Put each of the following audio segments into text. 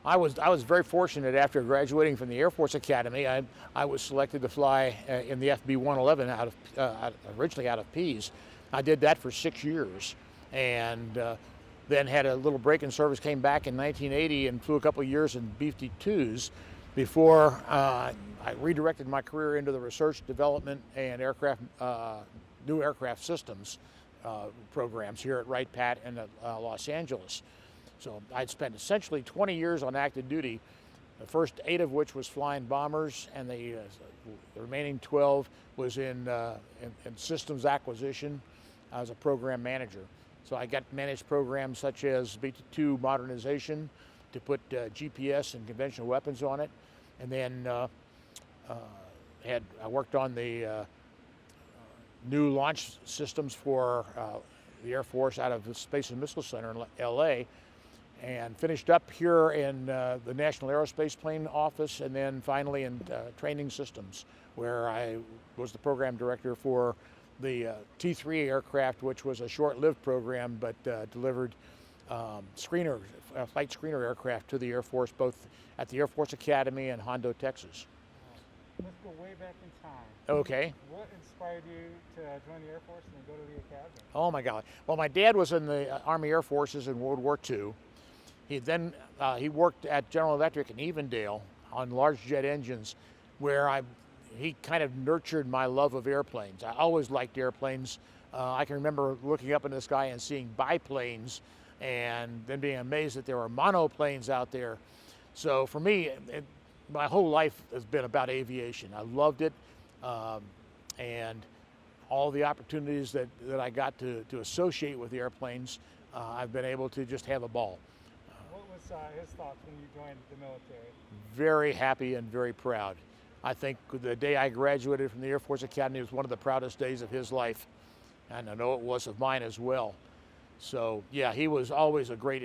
I was very fortunate after graduating from the Air Force Academy. I was selected to fly in the F-111 originally out of Pease. I did that for 6 years, and then had a little break in service. Came back in 1980 and flew a couple of years in B-52s before I redirected my career into the research, development, and new aircraft systems programs here at Wright-Patt in Los Angeles. So I'd spent essentially 20 years on active duty, the first 8 of which was flying bombers, and the remaining 12 was in systems acquisition. I was a program manager. So I got managed programs such as B-2 modernization to put GPS and conventional weapons on it, and then I worked on the new launch systems for the Air Force out of the Space and Missile Center in LA, and finished up here in the National Aerospace Plane Office, and then finally in training systems, where I was the program director for the T-3 aircraft, which was a short-lived program, but delivered flight screener aircraft to the Air Force, both at the Air Force Academy and Hondo, Texas. Let's go way back in time. Okay. What inspired you to join the Air Force and then go to the Academy? Oh my God. Well, my dad was in the Army Air Forces in World War II. He worked at General Electric in Evendale on large jet engines, where he kind of nurtured my love of airplanes. I always liked airplanes. I can remember looking up in the sky and seeing biplanes, and then being amazed that there were monoplanes out there. So for me, my whole life has been about aviation. I loved it, and all the opportunities that I got to associate with the airplanes, I've been able to just have a ball. What was his thoughts when you joined the military? Very happy and very proud. I think the day I graduated from the Air Force Academy was one of the proudest days of his life, and I know it was of mine as well. So yeah, he was always a great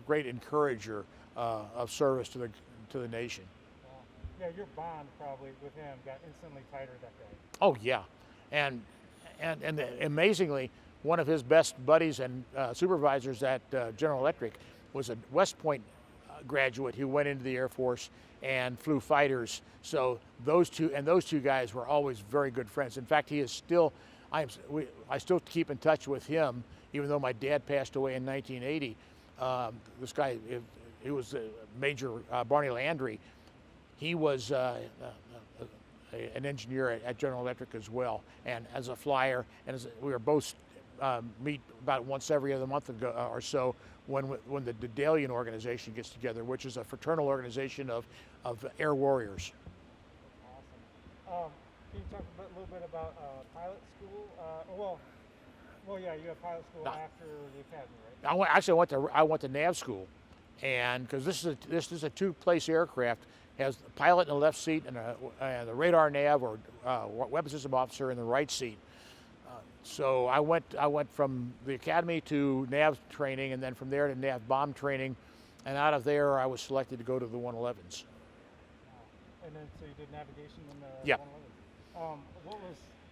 encourager of service to the nation. Yeah, your bond probably with him got instantly tighter that day. Oh yeah, and amazingly, one of his best buddies and supervisors at General Electric was a West Point graduate who went into the Air Force and flew fighters. So those two guys were always very good friends. In fact, I still keep in touch with him, even though my dad passed away in 1980. This guy, he was Major Barney Landry. He was an engineer at General Electric as well, and as a flyer, and we were both meet about once every other month or so when the Dedalian organization gets together, which is a fraternal organization of air warriors. Awesome. Can you talk a little bit about pilot school? Yeah, you have pilot school after the academy, right? I went to nav school, and because this is a two-place aircraft, has the pilot in the left seat and the radar nav or weapons system officer in the right seat. So I went from the academy to nav training, and then from there to nav bomb training, and out of there I was selected to go to the 111s. And then so you did navigation in the yeah. 111s.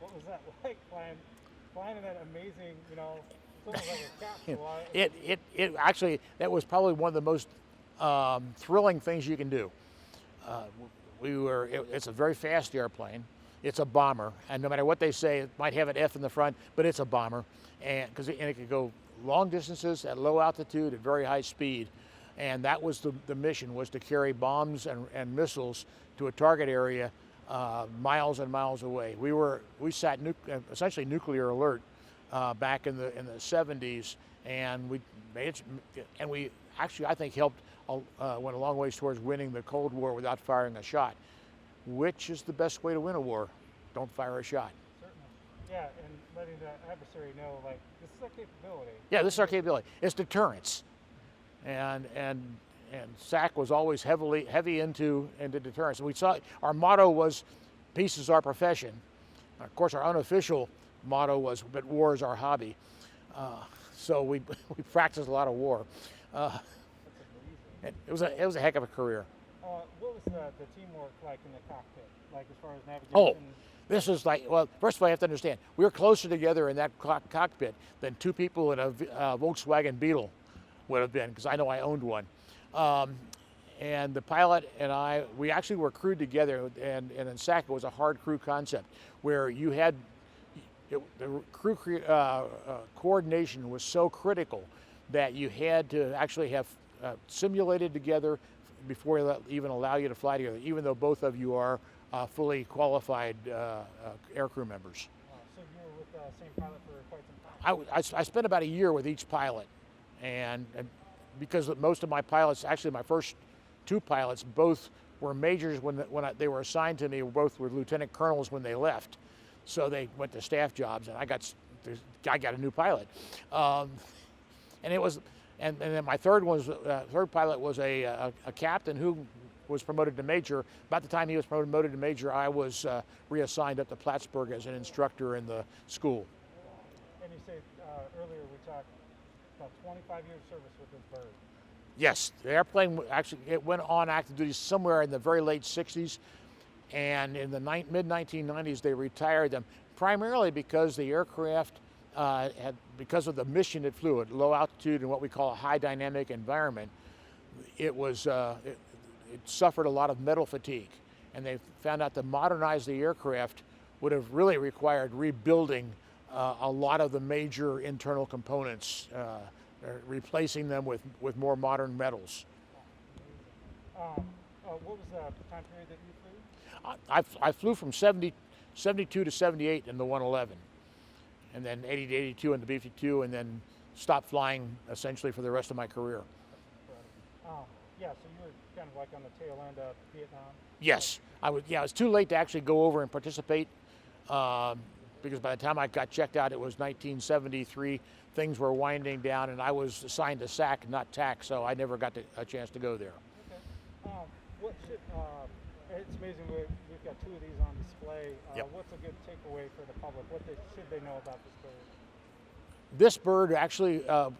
What was that like flying in that amazing, it's almost like a capsule? It actually, that was probably one of the most thrilling things you can do. It's a very fast airplane. It's a bomber, and no matter what they say, it might have an F in the front, but it's a bomber, and it could go long distances at low altitude at very high speed, and that was the mission, was to carry bombs and missiles to a target area miles and miles away. We sat essentially nuclear alert back in the 70s, and we actually, I think, went a long ways towards winning the Cold War without firing a shot. Which is the best way to win a war? Don't fire a shot. Certainly. Yeah, and letting the adversary know, like, this is our capability. Yeah, this is our capability. It's deterrence. And SAC was always heavy into deterrence. And we saw our motto was, peace is our profession. Of course, our unofficial motto was, but war is our hobby. So we practiced a lot of war. That's amazing. It was a heck of a career. What was the teamwork like in the cockpit, like as far as navigation? Oh, this is like, well, first of all, you have to understand, we were closer together in that cockpit than two people in a Volkswagen Beetle would have been, because I know I owned one. and the pilot and I, we actually were crewed together, and in SAC it was a hard crew concept where you had, the crew coordination was so critical that you had to actually have simulated together before they even allow you to fly together, even though both of you are fully qualified aircrew members. So you were with the same pilot for quite some time? I spent about a year with each pilot, and because most of my pilots, actually my first two pilots, both were majors when they were assigned to me. Both were lieutenant colonels when they left, so they went to staff jobs, and I got a new pilot, and it was, and then my third pilot was a captain who was promoted to major. About the time he was promoted to major, I was reassigned up to Plattsburgh as an instructor in the school. And you said earlier we talked about 25 years service with this bird. Yes, the airplane actually, it went on active duty somewhere in the very late 60s, and in the mid-1990s they retired them, primarily because the aircraft because of the mission it flew at low altitude and what we call a high dynamic environment. It suffered a lot of metal fatigue, and they found out to modernize the aircraft would have really required rebuilding a lot of the major internal components, replacing them with more modern metals. What was the time period that you flew? I flew from 72 to 78 in the 111, and then 80 to 82 in the B-52, and then stopped flying essentially for the rest of my career. Yeah, so you were kind of like on the tail end of Vietnam? Yes, I was. Yeah, it was too late to actually go over and participate, because by the time I got checked out, it was 1973. Things were winding down, and I was assigned to SAC, not TAC, so I never got a chance to go there. Okay. It's amazing we've got two of these on display. Yep. What's a good takeaway for the public? What should they know about this bird? This bird actually, I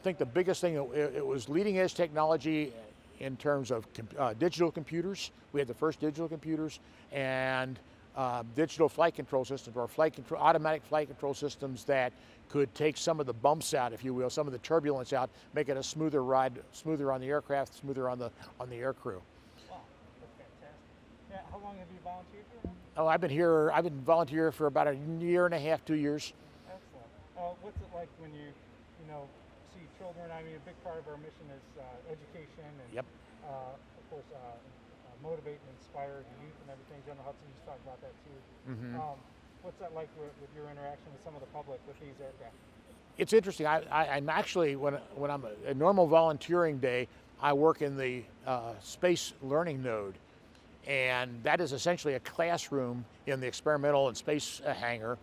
think the biggest thing, it was leading edge technology in terms of digital computers. We had the first digital computers, and digital flight control systems, or automatic flight control systems that could take some of the bumps out, if you will, some of the turbulence out, make it a smoother ride, smoother on the aircraft, smoother on the aircrew. Wow, that's fantastic. Yeah, how long have you volunteered here? Oh, I've been volunteering for about a year and a half, 2 years. Excellent. What's it like when you see children? I mean, a big part of our mission is education and, Yep. Of course, motivate and inspire the youth and everything. General Hudson just talked about that too. Mm-hmm. What's that like with your interaction with some of the public with these aircraft? It's interesting. I'm actually, when I'm a normal volunteering day, I work in the space learning node, and that is essentially a classroom in the experimental and space hangar.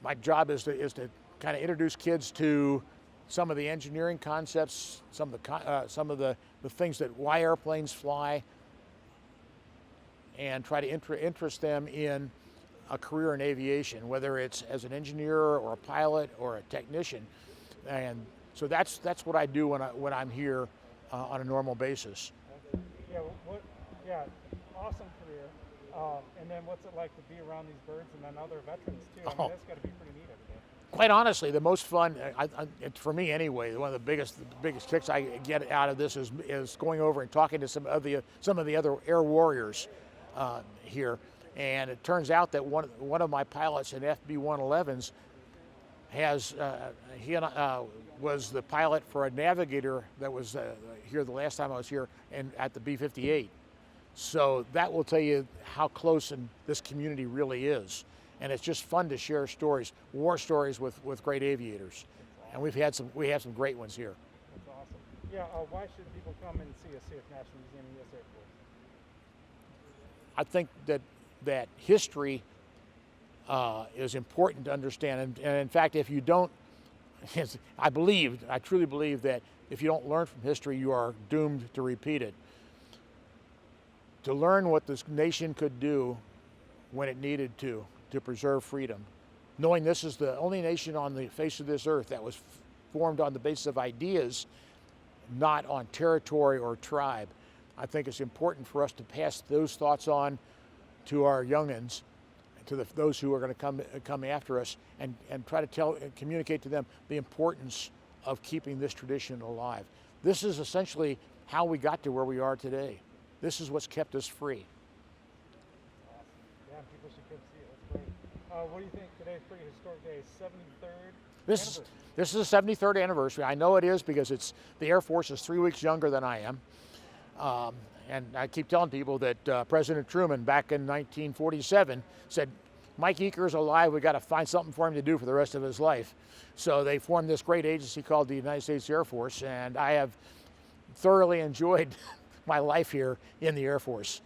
My job is to kind of introduce kids to some of the engineering concepts, some of the things that why airplanes fly, and try to interest them in a career in aviation, whether it's as an engineer or a pilot or a technician. And so that's what I do when I'm here on a normal basis. Yeah, awesome career. And then what's it like to be around these birds and then other veterans too? I mean, that's got to be pretty neat every day. Quite honestly, the most fun, for me anyway, one of the biggest kicks I get out of this is going over and talking to some of the other air warriors here. And it turns out that one of my pilots in FB-111s was the pilot for a navigator that was here the last time I was here, and at the B-58. So that will tell you how close this community really is. And it's just fun to share stories, war stories with great aviators. And we have some great ones here. That's awesome. Yeah, why should people come and see a CF National Museum and U.S. Air Force? I think that history is important to understand. And in fact, if you don't, I truly believe that if you don't learn from history, you are doomed to repeat it. To learn what this nation could do when it needed to preserve freedom, knowing this is the only nation on the face of this earth that was formed on the basis of ideas, not on territory or tribe. I think it's important for us to pass those thoughts on to our youngins, to those who are going to come after us, and try to communicate to them the importance of keeping this tradition alive. This is essentially how we got to where we are today. This is what's kept us free. Awesome. Yeah, people should come see it. That's great. What do you think today's pretty historic day? 73rd anniversary. This is the 73rd anniversary. I know it is because the Air Force is 3 weeks younger than I am. And I keep telling people that President Truman back in 1947 said, Mike Uecker's alive, we got to find something for him to do for the rest of his life. So they formed this great agency called the United States Air Force, and I have thoroughly enjoyed my life here in the Air Force.